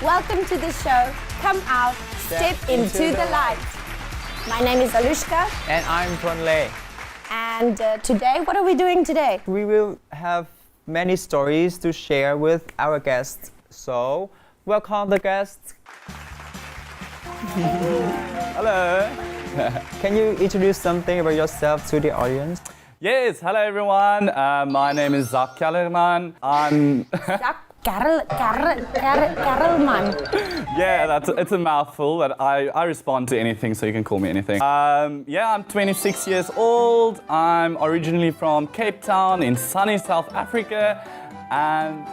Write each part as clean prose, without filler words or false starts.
Welcome to the show. Come out, step into the light. My name is Alushka. And I'm Tuân. And today, what are we doing today? We will have many stories to share with our guests. So, welcome the guests. Hello. Can you introduce something about yourself to the audience? Yes, hello everyone. My name is Zak Kellerman. I'm... Karelman. Yeah, it's a mouthful, but I respond to anything, so you can call me anything. I'm 26 years old. I'm originally from Cape Town in sunny South Africa, and...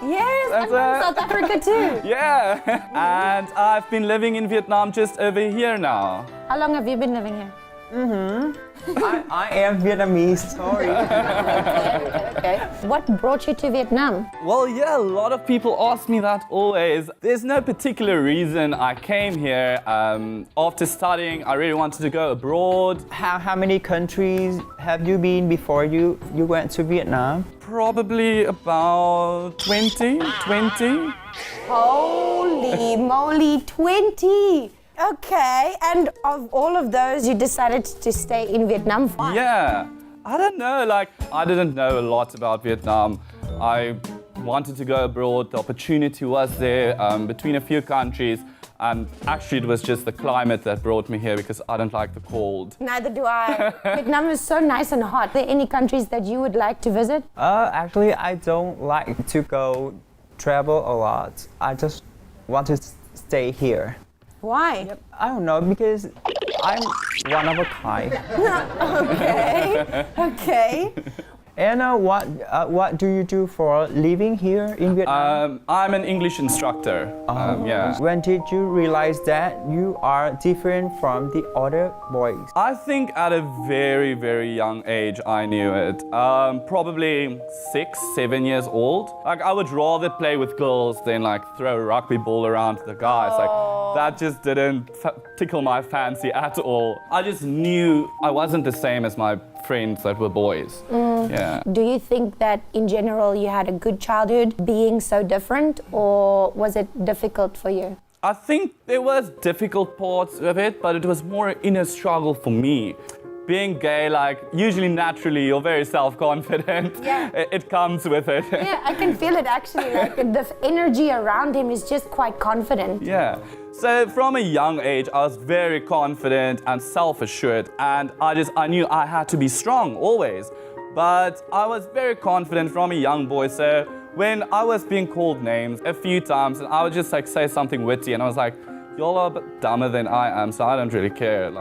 Yes, I'm from South Africa too. Yeah, and I've been living in Vietnam just over a year now. How long have you been living here? I am Vietnamese, sorry. Okay. What brought you to Vietnam? Well, yeah, a lot of people ask me that always. There's no particular reason I came here. After studying, I really wanted to go abroad. How many countries have you been before you went to Vietnam? Probably about 20. Holy moly, 20! Okay, and of all of those, you decided to stay in Vietnam? Why? Yeah, I don't know, I didn't know a lot about Vietnam. I wanted to go abroad, the opportunity was there between a few countries, and actually it was just the climate that brought me here because I don't like the cold. Neither do I. Vietnam is so nice and hot. Are there any countries that you would like to visit? Actually, I don't like to travel a lot. I just want to stay here. Why? Yep. I don't know, because I'm one of a kind. Okay. And what do you do for living here in Vietnam? I'm an English instructor. Yeah. When did you realize that you are different from the other boys? I think at a very, very young age I knew it. Probably 6, 7 years old. I would rather play with girls than throw a rugby ball around the guys. That just didn't tickle my fancy at all. I just knew I wasn't the same as my friends that were boys. Yeah. Do you think that in general you had a good childhood being so different, or was it difficult for you? I think there was difficult parts of it, but it was more an inner struggle for me. Being gay, usually naturally, you're very self-confident. Yeah. It comes with it. Yeah, I can feel it actually. The energy around him is just quite confident. Yeah. So from a young age, I was very confident and self-assured, and I knew I had to be strong always. But I was very confident from a young boy, so when I was being called names a few times, and I would just say something witty, and I was like, y'all are a bit dumber than I am, so I don't really care.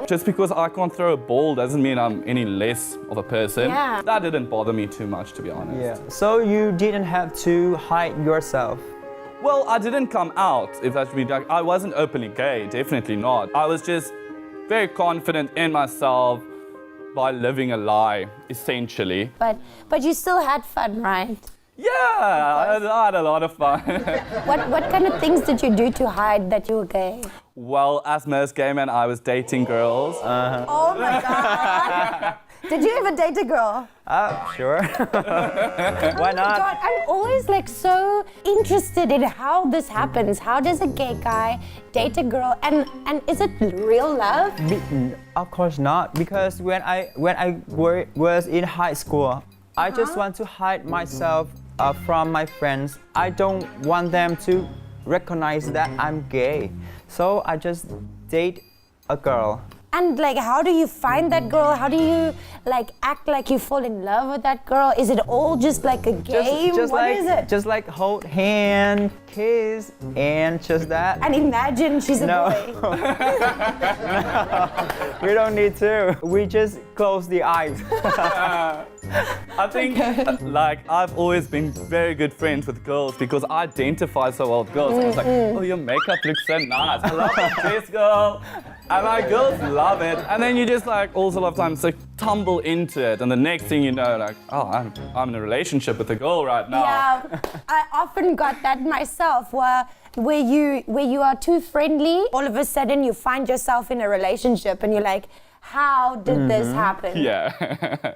Just because I can't throw a ball doesn't mean I'm any less of a person. Yeah. That didn't bother me too much, to be honest. Yeah. So you didn't have to hide yourself? Well, I didn't come out, if that's really I wasn't openly gay, definitely not. I was just very confident in myself by living a lie, essentially. But you still had fun, right? Yeah, I had a lot of fun. What kind of things did you do to hide that you were gay? Well, as most gay men, I was dating girls. Oh my God! Did you ever date a girl? Sure. Why not? God, I'm always so interested in how this happens. How does a gay guy date a girl, and is it real love? Of course not, because when I was in high school, I just want to hide myself from my friends. I don't want them to recognize that I'm gay, so I just date a girl. And how do you find that girl? How do you act like you fall in love with that girl? Is it all just a game? What is it? Just hold hand, kiss, and just that. And imagine she's a boy. No, we don't need to. We just close the eyes. I think I've always been very good friends with girls because I identify so well with girls. I was like, oh, your makeup looks so nice. I love that dress, girl. And girls love it. And then you just also a lot of times tumble into it, and the next thing you know, oh, I'm in a relationship with a girl right now. Yeah, I often got that myself, where you are too friendly, all of a sudden you find yourself in a relationship, and you're like, how did this happen? Yeah.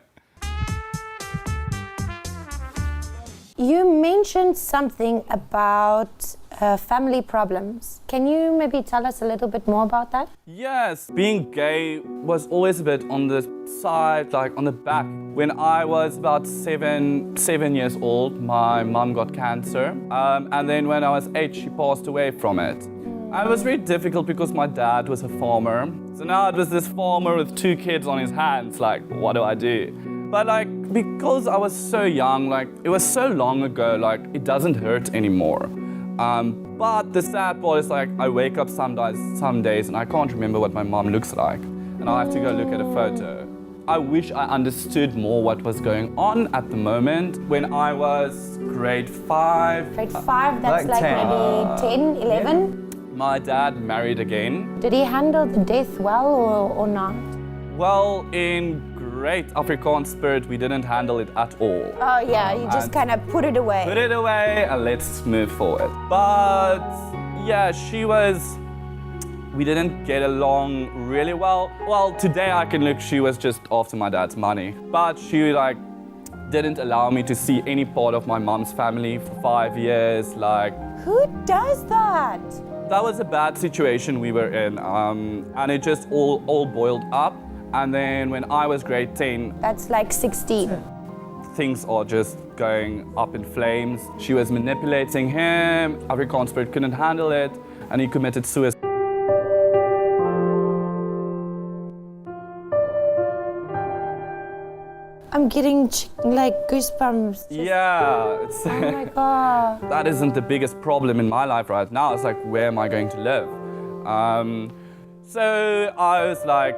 You mentioned something about family problems. Can you maybe tell us a little bit more about that? Yes, being gay was always a bit on the side, like on the back. When I was about seven years old, my mum got cancer. And then when I was 8, she passed away from it. And it was really difficult because my dad was a farmer. So now it was this farmer with 2 kids on his hands, like, what do I do? But like, because I was so young, like, it was so long ago, like, it doesn't hurt anymore. But the sad part is like, I wake up some days and I can't remember what my mom looks like. And I have to go look at a photo. I wish I understood more what was going on at the moment. When I was grade 5. Grade 5, that's like 10. maybe 10, 11? My dad married again. Did he handle the death well or not? Well, in great Afrikaans spirit, we didn't handle it at all. Oh yeah, you just kind of put it away. Put it away and let's move forward. But yeah, we didn't get along really well. Well, today I can look, she was just after my dad's money. But she like didn't allow me to see any part of my mom's family for 5 years. Like, Who does that? that was a bad situation we were in. And it just all boiled up. And then when I was grade 10, That's like 16. things are just going up in flames. She was manipulating him, Afrikaans spirit couldn't handle it, and he committed suicide. I'm getting like goosebumps. Yeah, it's, Oh my god. that isn't the biggest problem in my life right now. It's like, where am I going to live? So I was like,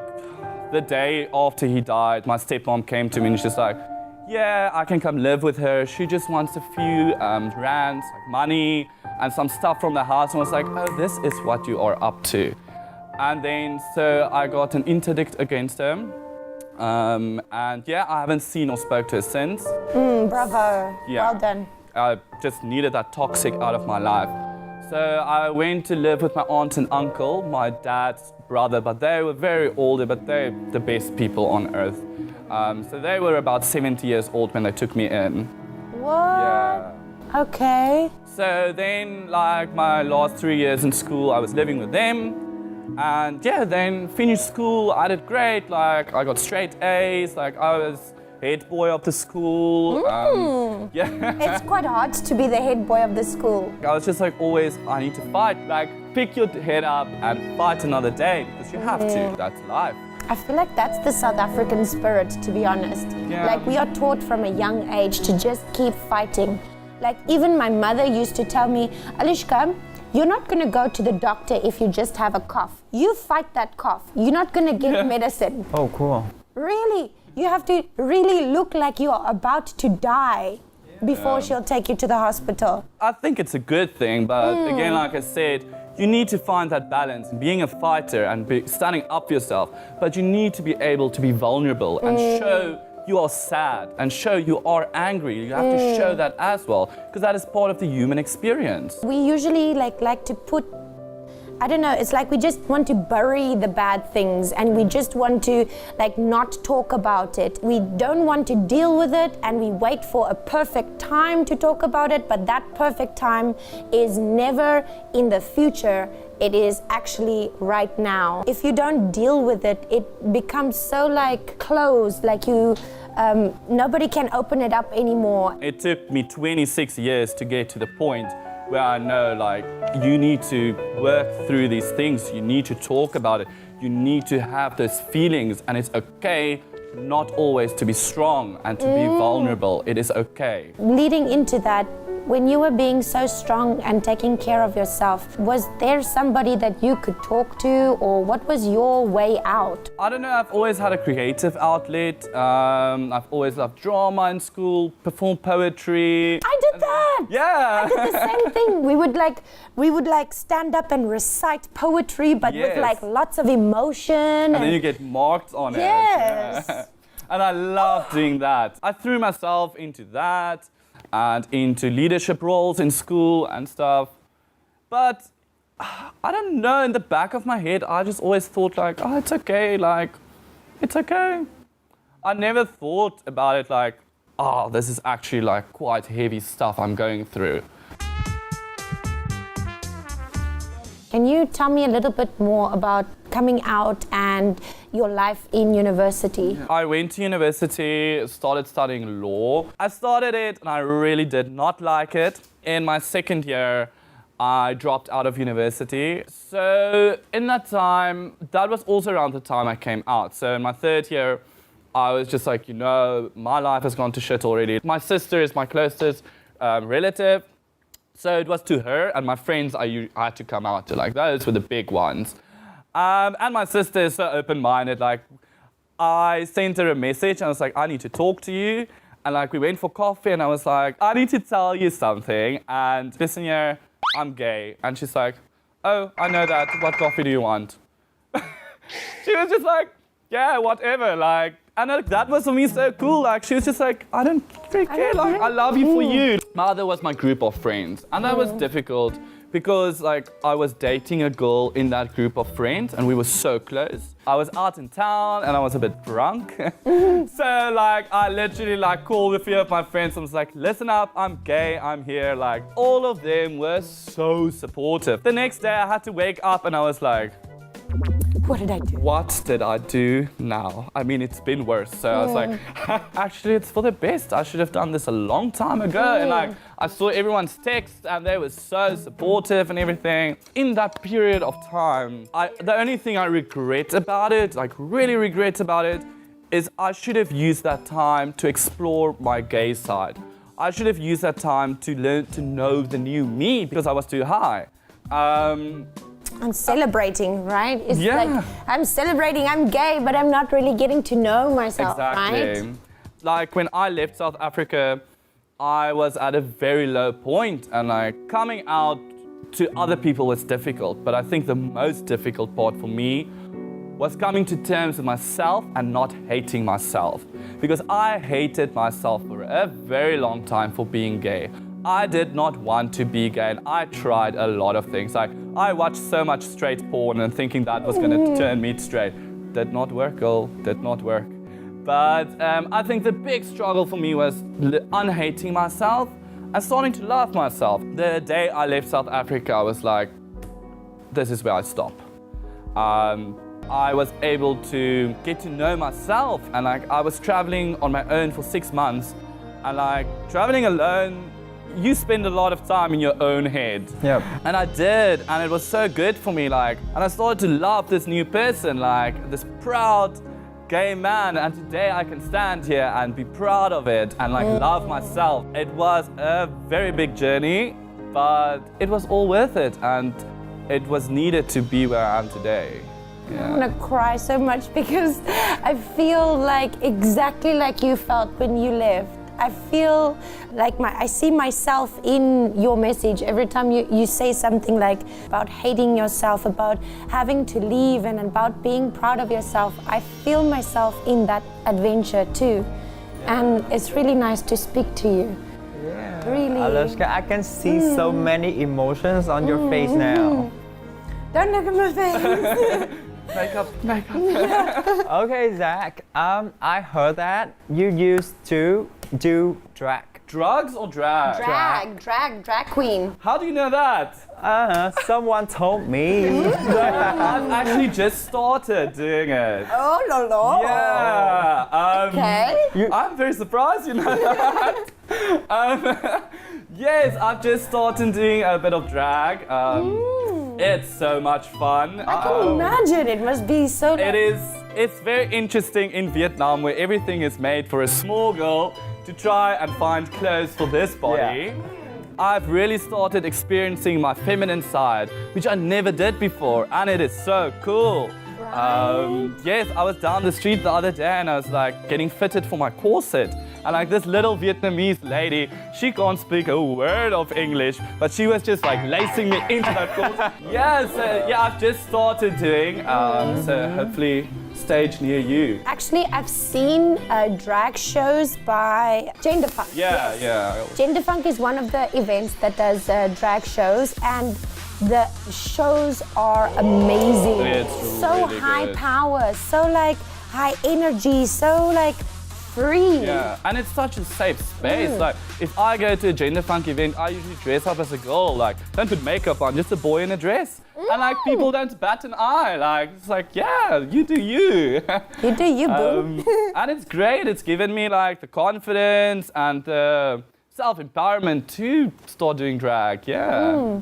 the day after he died, my stepmom came to me and she's like, yeah, I can come live with her. She just wants a few rands, like money, and some stuff from the house. And I was like, oh, this is what you are up to. And then, so I got an interdict against her. And yeah, I haven't seen or spoke to her since. Bravo. Yeah. Well done. I just needed that toxic out of my life. So I went to live with my aunt and uncle, my dad's brother, but they were very older, but they're the best people on earth. So they were about 70 years old when they took me in. What? Yeah. Okay. So then, like my last 3 years in school, I was living with them. And yeah, then finished school, I did great, like I got straight A's, like I was head boy of the school. Yeah. It's quite hard to be the head boy of the school. I was just like, always, I need to fight. Like, pick your head up and fight another day because you have to. That's life. I feel like that's the South African spirit, to be honest. Yeah. Like, we are taught from a young age to just keep fighting. Like, even my mother used to tell me, Alushka, you're not going to go to the doctor if you just have a cough. You fight that cough. You're not going to get medicine. Oh, cool. Really? You have to really look like you're about to die before she'll take you to the hospital. I think it's a good thing, but again, like I said, you need to find that balance, being a fighter and standing up for yourself, but you need to be able to be vulnerable and show you are sad and show you are angry. You have to show that as well, because that is part of the human experience. We usually like to put, I don't know, it's like we just want to bury the bad things and we just want to like not talk about it. We don't want to deal with it and we wait for a perfect time to talk about it, but that perfect time is never in the future. It is actually right now. If you don't deal with it, it becomes so like closed, like you, nobody can open it up anymore. It took me 26 years to get to the point where I know, like, you need to work through these things. You need to talk about it. You need to have those feelings, and it's okay not always to be strong and to be vulnerable. It is okay. Leading into that, when you were being so strong and taking care of yourself, was there somebody that you could talk to, or what was your way out? I don't know, I've always had a creative outlet. I've always loved drama in school, performed poetry. I did that! Yeah! I did the same thing. We would like stand up and recite poetry, but with Yes. like lots of emotion. And then you get marked on Yes. it. Yeah. And I love doing that. I threw myself into that and into leadership roles in school and stuff. But I don't know, in the back of my head, I just always thought like, oh, it's okay, like, it's okay. I never thought about it like, oh, this is actually like quite heavy stuff I'm going through. Can you tell me a little bit more about coming out and your life in university? I went to university, started studying law. I started it and I really did not like it. In my second year, I dropped out of university. So in that time, that was also around the time I came out. So in my third year, I was just like, my life has gone to shit already. My sister is my closest relative. So it was to her and my friends I had to come out to. Like, those were the big ones. And my sister is so open-minded. Like, I sent her a message and I was like, I need to talk to you. And like, we went for coffee and I was like, I need to tell you something. And listen here, I'm gay. And she's like, oh, I know that. What coffee do you want? She was just like, yeah, whatever. Like, and that was for me so cool. Like, she was just like, I don't really care. Like, I love you for you. My other was my group of friends. And that was difficult because like I was dating a girl in that group of friends and we were so close. I was out in town and I was a bit drunk. So like I literally like called a few of my friends and was like, listen up, I'm gay, I'm here. Like all of them were so supportive. The next day I had to wake up and I was like, what did I do? What did I do now? I mean, it's been worse. So I was like, actually, it's for the best. I should have done this a long time ago. And like, I saw everyone's texts and they were so supportive and everything. In that period of time, the only thing I regret about it, like really regret about it, is I should have used that time to explore my gay side. I should have used that time to learn to know the new me because I was too high. I'm celebrating, right? It's yeah. like, I'm celebrating, I'm gay, but I'm not really getting to know myself, exactly. right? Like when I left South Africa, I was at a very low point and like coming out to other people was difficult. But I think the most difficult part for me was coming to terms with myself and not hating myself. Because I hated myself for a very long time for being gay. I did not want to be gay and I tried a lot of things. Like I watched so much straight porn and thinking that was gonna turn me straight. Did not work, girl, did not work. But I think the big struggle for me was unhating myself and starting to love myself. The day I left South Africa, I was like, this is where I stop. I was able to get to know myself and like I was traveling on my own for 6 months and like traveling alone, you spend a lot of time in your own head. Yep. And I did, and it was so good for me, like, and I started to love this new person, like, this proud gay man, and today I can stand here and be proud of it and, like, love myself. It was a very big journey, but it was all worth it, and it was needed to be where I am today. Yeah. I want to cry so much because I feel like exactly like you felt when you left. I feel like I see myself in your message every time you say something like about hating yourself, about having to leave and about being proud of yourself. I feel myself in that adventure too. Yeah. And it's really nice to speak to you. Yeah. Really. Alushka, I can see so many emotions on your face now. Don't look at my face. Makeup. Okay, Zach, I heard that you used to do drag. Drugs or drag? Drag queen. How do you know that? Someone told me. I've actually just started doing it. Oh, no. Yeah. Okay. I'm very surprised you know that. Yes, I've just started doing a bit of drag. It's so much fun. I can imagine it must be so nice. It is. It's very interesting in Vietnam where everything is made for a small girl to try and find clothes for this body. Yeah. I've really started experiencing my feminine side, which I never did before, and it is so cool. Right. Yes, I was down the street the other day and I was like getting fitted for my corset. And like this little Vietnamese lady, she can't speak a word of English, but she was just like lacing me into that corset. Yeah, I've just started doing, so hopefully stage near you. Actually, I've seen drag shows by Gender Funk. Yeah. Gender Funk is one of the events that does drag shows, and the shows are amazing. It's so really high good. power, so like high energy, so like free. Yeah, and it's such a safe space. Like, if I go to a gender funk event, I usually dress up as a girl. Like, don't put makeup on, just a boy in a dress. And like, people don't bat an eye. Like, it's like, yeah, you do you. You do you, boo. And it's great. It's given me like the confidence and the self-empowerment to start doing drag. Yeah.